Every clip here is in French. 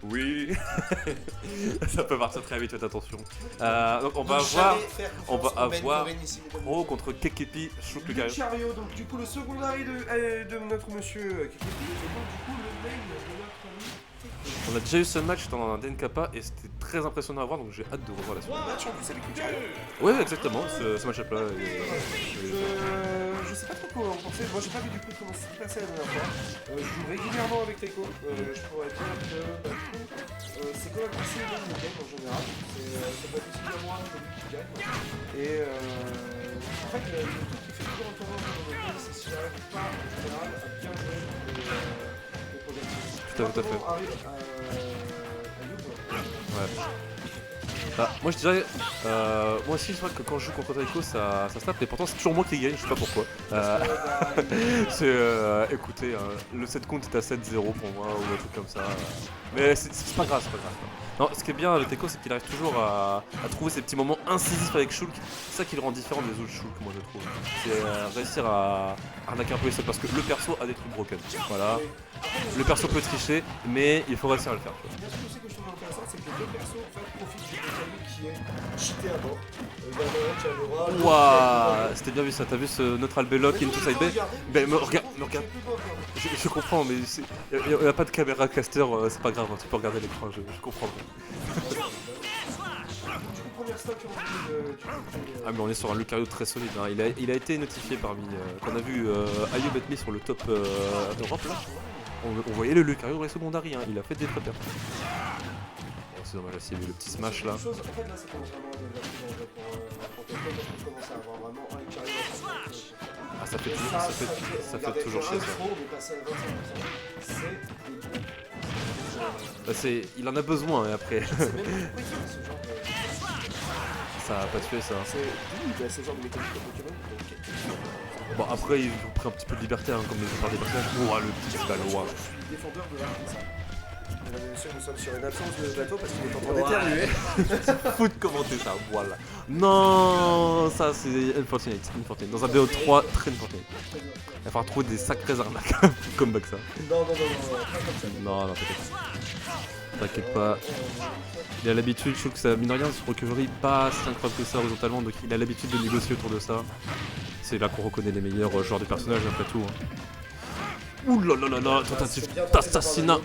Oui, ça peut partir très vite, faites attention. Donc on va avoir Pro contre Kekepi, Chouk le Lucario. Lucario, donc du coup le secondary de notre monsieur Kekepi, et donc du coup le main de notre ami. On a déjà eu ce match dans un DNKPA et c'était très impressionnant à voir, donc j'ai hâte de revoir la suite. Match en plus avec Lucario. Ouais, exactement, ce match-up là. Je sais pas trop quoi en penser, moi j'ai pas vu du coup comment ça s'est passé la dernière fois. Je joue régulièrement avec Taiko, je pourrais dire que bah, du coup c'est quand même assez bon le game en général. Ça peut être aussi bien moi que lui qui gagne. Et en fait le truc qui fait toujours un tournoi dans le game c'est si j'arrive pas en général à bien jouer les projectiles. Tout à fait. Arrive à Youb. Ouais. Bah, moi je dirais, moi aussi je vois que quand je joue contre Taiko ça se tape, mais pourtant c'est toujours moi qui gagne, je sais pas pourquoi. C'est écoutez, le set count est à 7-0 pour moi ou un truc comme ça. Mais c'est pas grave, c'est pas grave. Non, ce qui est bien avec Taiko, c'est qu'il arrive toujours à trouver ces petits moments incisifs avec Shulk. C'est ça qui le rend différent des autres Shulk, moi je trouve. C'est réussir à arnaquer un peu les sets parce que le perso a des trucs broken. Voilà. Le perso peut tricher, mais il faut réussir à le faire. Bien sûr, ce que je trouve intéressant, c'est que les deux persos en fait, profitent du mécanique qui est cheaté à mort. Wouah, c'était bien vu ça, t'as vu ce neutral B-lock into side B? Ben me regarde, je comprends, mais il n'y a pas de caméra caster, c'est pas grave, hein, tu peux regarder l'écran, je comprends. Ah mais on est sur un Lucario très solide, hein. Il a été notifié parmi, quand on a vu Ayo Betme sur le top d'Europe là, on voyait le Lucario les secondary, hein. Il a fait des très pertes. C'est dommage aussi, mais le petit smash là. Ah ça fait toujours chier ça. Il en a besoin et après. Ça a pas tué ça. Bon après ils ont pris un petit peu de liberté hein, comme la plupart des personnages. Ouah le petit ballon. Défendeur de l'arc. Mesdames et messieurs, nous sommes sur une absence de bateau parce qu'il est en train d'éternuer. Faut de commenter ça, voilà. Non, ça c'est unfortunate. Dans un BO3, très unfortunate. Il va falloir trouver des sacrées arnaques comme back ça. Non, t'inquiète pas. Il a l'habitude, je trouve que ça, mine de rien, sur recovery, pas si incroyable que ça horizontalement, donc il a l'habitude de négocier autour de ça. C'est là qu'on reconnaît les meilleurs joueurs de personnages après tout. Hein. Ouh là là là là, tentative d'assassinat.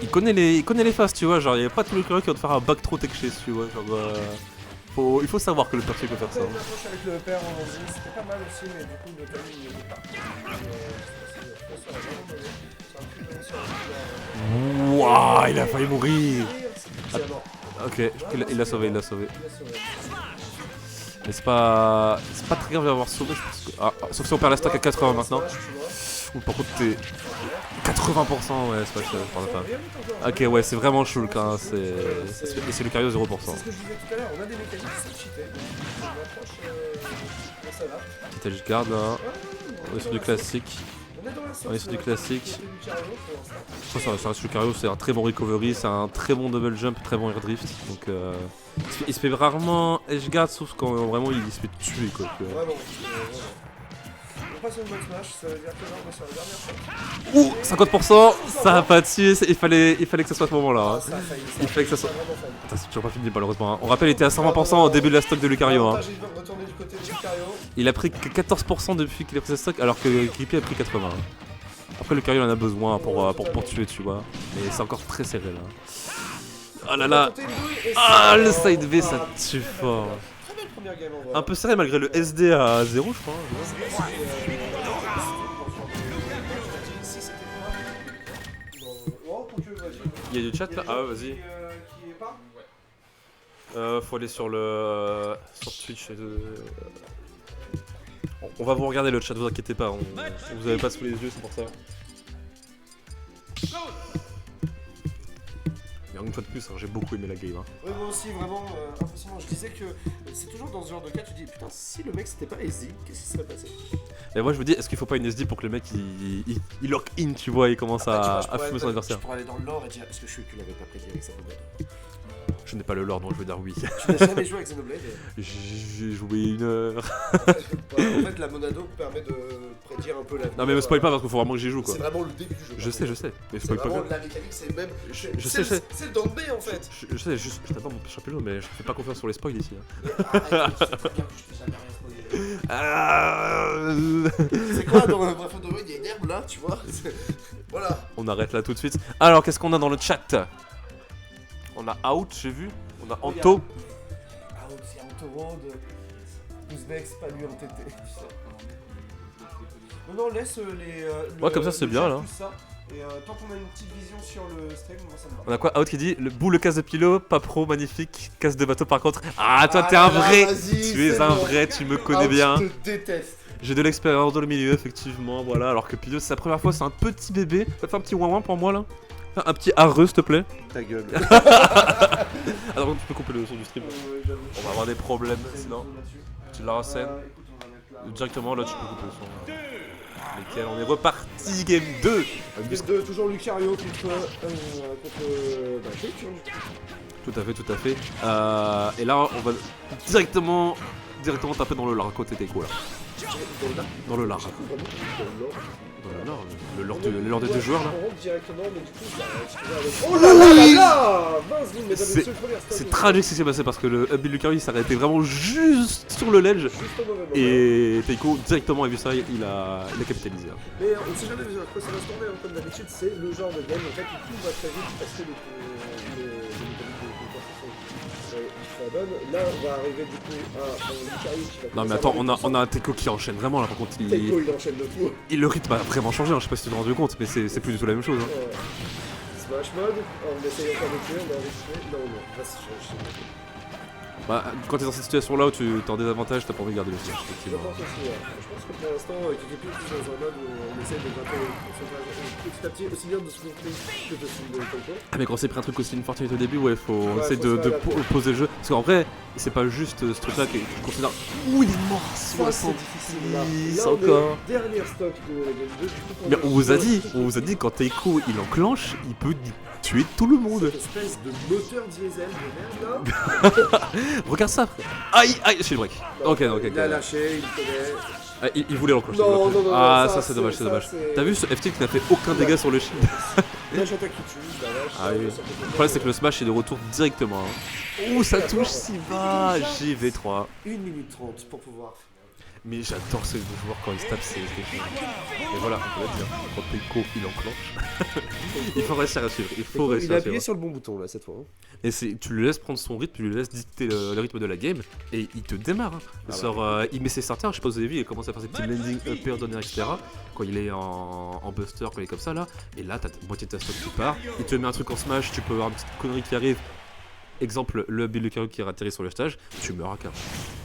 Il connaît les phases, tu vois, genre il n'y a pas tout le Lucario qui va te faire un back throw tech chase, tu vois, genre il faut savoir que le perso peut faire ça. Avec le père en c'était pas mal aussi, mais du coup le timing il était pas. Wouah, il a failli mourir. Ok, il l'a sauvé. Mais c'est pas très grave d'avoir sauvé, je pense que... sauf si on perd la stack à 80 maintenant. Ou par contre t'es... 80% ouais, c'est pas cher, je parle pas. Ok, ouais, c'est vraiment Shulk, hein, et c'est Lucario 0%. C'est ce que je disais tout à l'heure, on a des mécaniques qui sont cheatées, donc on approche ça va. Petit edge guard là, on est sur du classique. On est sur du classique. Ça reste Lucario, c'est un très bon recovery, c'est un très bon double jump, très bon air drift. Donc il se fait rarement edge guard sauf quand vraiment il se fait tuer quoi. On passe au smash, ça veut dire que là on est sur la dernière Ouh, fois. 50%, ça a pas tué, il fallait que ça soit à ce moment-là. Hein. Il fallait que ça soit. Attends, c'est toujours pas fini malheureusement. Hein. On rappelle, il était à 120% au début de la stock de Lucario. Hein. Il a pris que 14% depuis qu'il a pris sa stock, alors que Creepy a pris 80%. Hein. Après, Lucario en a besoin pour tuer, tu vois. Mais c'est encore très serré là. Oh là là. Ah, le side B, ça tue fort. Un peu serré malgré le SD à 0, je crois. Il y a du chat là? Ah ouais, vas-y. Faut aller sur Twitch. On va vous regarder le chat, vous inquiétez pas. Vous avez pas sous les yeux, c'est pour ça. Mais une fois de plus, hein, j'ai beaucoup aimé la game. Hein. Ouais, moi aussi, vraiment impressionnant. Je disais que c'est toujours dans ce genre de cas, tu dis putain, si le mec c'était pas SD, qu'est-ce qui serait passé? Et moi je me dis, est-ce qu'il faut pas une SD pour que le mec il lock in, tu vois, et commence à fumer son adversaire? Je pourrais aller dans le lore et dire, est-ce que je suis que l'avais pas prédit avec sa pommade? Je n'ai pas le lore, donc je veux dire oui. Tu n'as jamais joué avec Xenoblade? J'ai joué 1 heure. En fait, la Monado permet de prédire un peu l'avenir. Non mais me spoil pas parce qu'il faut vraiment que j'y joue quoi. C'est vraiment le début du jeu. Je sais, mais C'est spoil pas. vraiment la mécanique, c'est même. Je sais. C'est le Dante en fait. Je sais, juste, je t'attends mon championnat, mais je fais pas confiance sur les spoils ici. Arrête, je sais très bien que je t'ai jamais rien spoilé. Ah. C'est quoi dans Breath of the Wild? Il y a une herbe là, tu vois? Voilà. On arrête là tout de suite. Alors, qu'est-ce qu'on a dans le chat? On a Out, j'ai vu. On a Anto. Ah, c'est Anto Road. Ouzbek, c'est pas lui en TT. Non, laisse les. Ouais, comme ça, c'est le bien, chat là. plus ça. Et tant qu'on a une petite vision sur le stream, moi ça me va. On a quoi? Out qui dit le boule casse de pilote, pas pro, magnifique. Casse de bateau par contre. Ah, toi, Ah t'es un là là, vrai. vas-y, Tu es c'est un bon. vrai, tu me connais Out, bien. Je te déteste. J'ai de l'expérience dans le milieu, effectivement. Voilà, alors que Pilote, c'est la première fois, c'est un petit bébé. Fais un petit ouin pour moi là. Fais un petit arreux, s'il te plaît. Ta gueule. Alors, tu peux couper le son du stream. On va avoir des problèmes sinon. Tu l'as en scène. Directement là, tu peux couper le son. Nickel, on est reparti, game 2. Game 2, toujours Lucario contre Twitch. Tout à fait. Et là, on va directement taper dans le lard côté Teco là. Dans le lard. Le lore des deux joueurs là. On rentre directement, mais du coup, oh là là là là, mince, mesdames et messieurs, C'est tragique ce qui s'est passé parce que le Up Lucario il s'est arrêté vraiment juste sur le ledge. Juste au mauvais moment. Et Teiko directement a vu ça, il a capitalisé. Mais on sait jamais à quoi ça va se tourner, hein, comme d'habitude, c'est le genre de game en fait où tout va très vite parce que les mécaniques de conversation ça donne. Là, on va arriver du coup à Lucario qui va. Non mais attends, on a un Teiko qui enchaîne vraiment là par contre. Teiko, il enchaîne le tout. Le rythme a vraiment changé, hein, je sais pas si tu t'es rendu compte, mais c'est plus du tout la même chose. Hein. Smash mode, on essaye encore de tuer, on a envie de tuer. Non, vas-y, je Bah, quand t'es dans cette situation là où tu es en désavantage, t'as pas envie de garder le siège, Je effectivement. pense aussi, ouais. Je pense que pour l'instant, KDP est dans un mode où on essaie de grimper petit à petit, aussi bien de se montrer que de se concours. Ah mais quand c'est pris un truc aussi une fortuite au début, ouais, on Ouais, essaie faut de se faire poser le jeu. Parce qu'en vrai, c'est pas juste ce truc là qui considère. Ouh, il est mort à Ça, c'est difficile là. 66 Là, on encore. est dernier stock de Game 2, du coup, Mais on vous a dit quand Teiko il enclenche, il peut tuer tout le monde. Cette espèce de moteur diesel de merde là. Regarde ça, frère. Aïe, je suis le break. Ok. Il a lâché, il connaît. Ah, il voulait l'enclencher. Non, Ah, non, ça c'est dommage, c'est dommage. c'est- T'as vu ce FT qui n'a fait aucun dégât sur le shield? Là, j'attaque qui tue, la vache. Ah oui. ça peut Le problème c'est que le smash est de retour directement. Hein. Ouh, ça touche si bas. JV3. 1 minute 30 pour pouvoir. Mais j'adore ce joueur quand il se tape, c'est mais voilà, on peut le dire. Quand Teiko il enclenche, il faut réussir à suivre. Il faut Il réussir a à appuyé suivre. sur le bon bouton là cette fois. Et tu lui laisses prendre son rythme, tu lui laisses dicter le rythme de la game, et il te démarre. Hein. Il, sort, il met ses starters, je sais pas si vous avez vu, il commence à faire ses petits landing upper, donner, etc. Quand il est en buster, quand il est comme ça là, et là t'as moitié de ta stock qui part. Il te met un truc en smash, tu peux avoir une petite connerie qui arrive. Exemple, le Bill Lucario qui atterrit sur le stage, tu meurs à 40.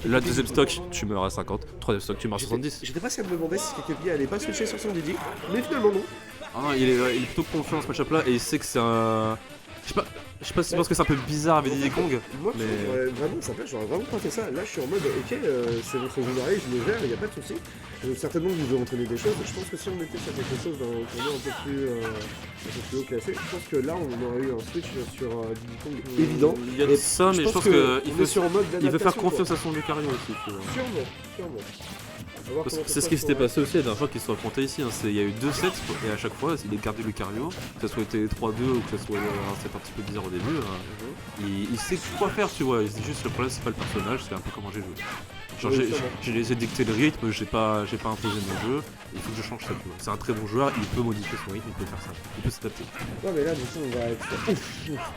La deuxième stock, tu meurs à 50. Troisième stock, tu meurs à 70. J'étais presque à me demander si Kekebi allait pas switcher sur son Didi, mais finalement non. Ah non, il est plutôt confiant dans ce match-up là et il sait que c'est un. Je sais pas si tu penses que c'est un peu bizarre avec Diddy Kong. Moi, mais... vraiment, ça fait, j'aurais vraiment pas fait ça. Là, je suis en mode, ok, c'est votre journée, je le gère, il n'y a pas de souci. Certainement que vous devez entraîner des choses. Je pense que si on était sur quelque chose d'un tournoi un peu plus haut classé, je pense que là, on aurait eu un switch sur Diddy Kong évident. Il y a de ça, mais je pense qu'il veut faire confiance à son Lucario aussi. Tu vois. Sûrement. C'est ce qui s'était passé aussi la dernière fois qu'ils se sont affrontés ici. Hein. Il y a eu 2 sets et à chaque fois il est gardé Lucario, que ça soit été 3-2 ou que ça soit un set un petit peu bizarre au début. Hein. Il sait quoi faire, tu vois. C'est juste le problème, c'est pas le personnage, c'est un peu comment j'ai joué. Genre j'ai essayé de dicter le rythme, j'ai pas imposé mon jeu, il faut que je change ça, tu vois. C'est un très bon joueur, il peut modifier son rythme, il peut faire ça, il peut s'adapter. Ouais mais là du coup on va être...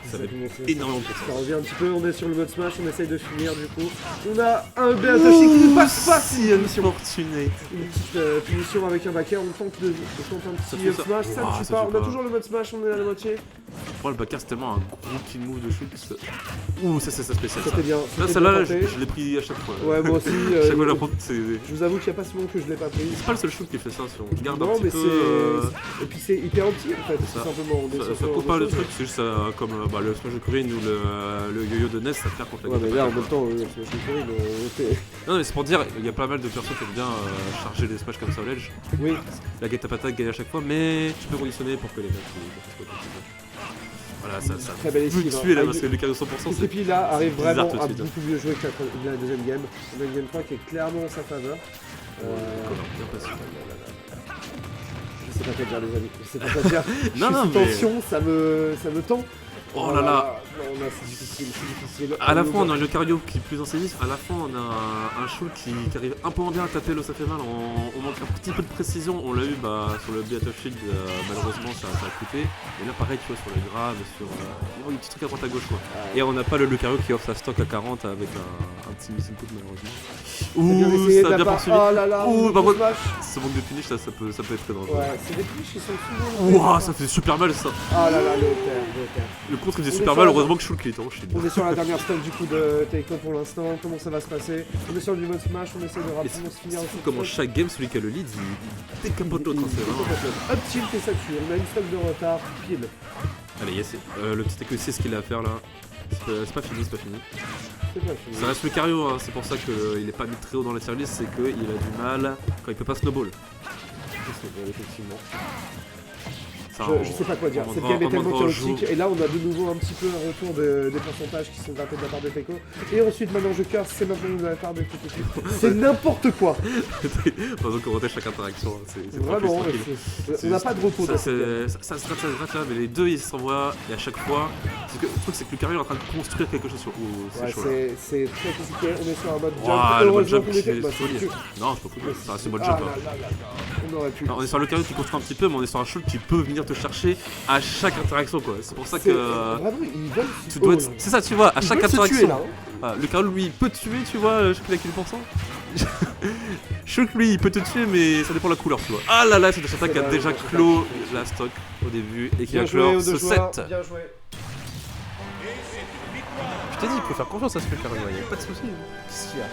Ça va être énormément de ça revient un petit peu, on est sur le mode smash, on essaye de finir du coup. On a un Beatoshi qui ne passe pas si fortuné. Une petite punition avec un backer, on tente un petit smash, ça ne tue pas, on a toujours le mode smash, on est à la moitié. Le backer c'est tellement un gros kill move de shoot. Ouh, ça c'est sa spéciale. C'était bien. Là celle-là je l'ai pris à chaque fois. Ouais moi aussi. Chaque fois je vous avoue qu'il n'y a pas si long que je l'ai pas pris. C'est pas le seul shoot qui fait ça, si on regarde non, un petit peu. Et puis c'est hyper opti en fait, tout simplement. Ça coupe pas le truc, c'est juste comme le Smash de Corinne ou le yo-yo de NES, ça perd contre la ouais, mais là en même temps, le Smash de Corinne, non mais c'est pour dire, il y a pas mal de personnes qui aiment bien charger les Smash comme ça au ledge. Oui. La get up attack gagne à chaque fois, mais tu peux conditionner pour que les mecs Voilà, ça Très belle peut esquive, hein. tuer là Avec parce que Lucario 100% Et c'est puis là arrive bizarre vraiment tout de à suite, hein. beaucoup mieux jouer que la deuxième game. La deuxième game 3 qui est clairement en sa faveur. bien passé. Je sais pas quoi dire les amis, je sais pas quoi dire. Non, Je non, suis sous mais- tension, ça me tend. Oh là là. Non, là c'est difficile, c'est difficile. À la fois on a un Lucario qui est plus enseigné, à la fois on a un shoot qui arrive un peu moins bien à taper l'eau, ça fait mal, on manque un petit peu de précision, on l'a eu sur le Battlefield, malheureusement ça a coupé, et là pareil tu vois sur les graves, sur il y a des petits trucs à droite à gauche quoi. Et on n'a pas le Lucario qui offre sa stock à 40 avec un petit missile put malheureusement. Ouh, ça a bien poursuivi. Oh là là, Ouh, par contre, smash. ce manque de finish ça peut être très dangereux. Ouais, c'est des touches qui sont toujours. Ouah, ça fait super mal ça. Ah là là, le terre. Le contre il faisait On est super sur mal, la- heureusement que je suis le clit, hein, je suis On est sur la dernière stun du coup de Taiko pour l'instant, comment ça va se passer? On est sur du mode smash, on essaie de Et rapidement se finir c'est en fou comment chaque game, celui qui a le lead, il décapote l'autre, hein, c'est vraiment... Up tilt et ça tue, on a une stock de retard, pile. Allez, yes, le petit écho, c'est ce qu'il a à faire là. C'est pas fini, c'est pas fini. C'est pas fini. Ça reste le Lucario, hein, c'est pour ça qu'il est pas mis très haut dans la tier list, c'est qu'il a du mal quand il peut pas snowball. Effectivement. Ça, Je sais pas quoi dire, on cette devra- game est on tellement devra chaotique jouer. et là on a de nouveau un petit peu un retour des pourcentages qui sont grattés de la part de Taiko. Et ensuite maintenant je curse, c'est maintenant de la part de Kikuchi. C'est n'importe quoi. Pendant qu'on rotait chaque interaction, hein, c'est pas plus Vraiment, tranquille. on n'a pas de repos dans cette game. Ça se gratte là, mais les deux ils s'envoient et à chaque fois. Le truc c'est que Lucario est en train de construire quelque chose sur. Oh, c'est Ouais, chaud là. c'est très compliqué, on est sur un mode jump. Ouah, le mode Heureusement jump qu'on qui était- est bah, solide. c'est- Non, je peux pas. C'est mode Ah jump. là hein. là là là. On aurait pu. Non, on est sur le Lucario qui construit un petit peu, mais on est sur un shoot qui peut venir te chercher à chaque interaction quoi. C'est pour ça C'est- que. Vraiment, ils veulent Tu dois être... C'est ça, tu vois, à chaque interaction. là. Hein. Ah, Lucario lui il peut te tuer, tu vois, je sais qu'il a quel pourcent. Shulk lui il peut te tuer, mais ça dépend de la couleur, tu vois. Ah là là, c'est de Shata qui a vrai, déjà ouais, clos la stock au début et qui Bien a joué clore aux ce deux joueurs, set. bien joué. Je t'ai dit, il faut faire confiance à ce Lucario, il n'y a pas de soucis. Qu'est-ce qu'il y a